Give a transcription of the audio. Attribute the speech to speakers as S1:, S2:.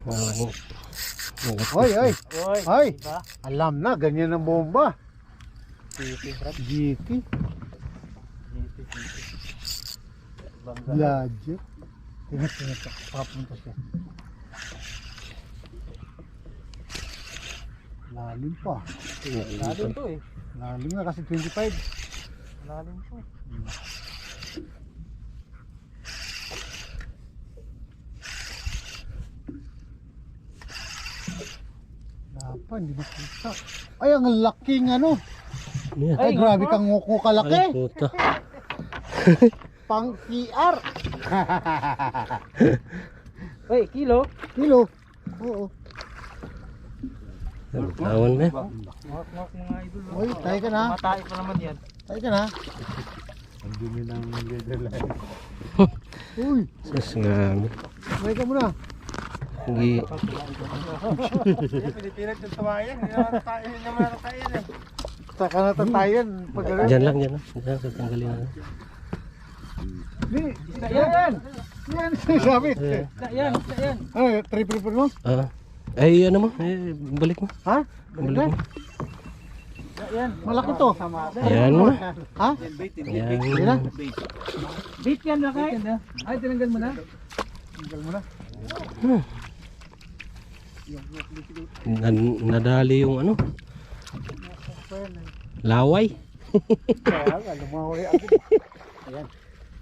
S1: Hoy, hoy.
S2: Oy,
S1: Hoy.
S2: diba?
S1: Alam na, ganyan ang bomba.
S2: GT, Brad.
S1: GT.
S2: GT. Bangga.
S1: Legit. Tingnan, tingnan. Papunta siya. Lalim pa.
S2: Lalim to eh.
S1: Lalim na kasi 25.
S2: Lalim to.
S1: Napa, hindi makita. Ay, ang laking ano.
S3: Yan.
S1: Ay, grabe kang nguko
S3: Ay,
S1: kalaki.
S3: puta.
S1: Pang PR.
S2: Uy, kilo.
S1: Kilo. Oo.
S3: Tawon ba?
S2: Ngak mga idol.
S1: Uy, tayo ka na.
S2: Matay pa naman yan.
S1: Tayo ka na. Ang dumi ng leather. Uy,
S3: Sus nga.
S1: may ka muna.
S3: Hindi.
S2: Pilipinas yung tawayan. Hindi naman tayo yan eh.
S1: Saka natatayan. Pag
S3: Diyan lang, diyan lang. Diyan, tatanggalin na.
S1: Yan. Yan. Sabi.
S2: Yan, yan.
S1: Ay, triple mo?
S3: Ah. Ay, ano mo? Eh, balik mo.
S1: Ha?
S3: Balik mo.
S2: Yan.
S1: Malaki to.
S3: Ayan mo.
S1: Ha?
S3: Ayan.
S1: Hindi na.
S2: Bait yan na kay. Ay, tinanggal mo na.
S1: Tinggal mo na.
S3: Nadali yung ano? Laway.
S1: Kaya, lumawi agad. Ayan.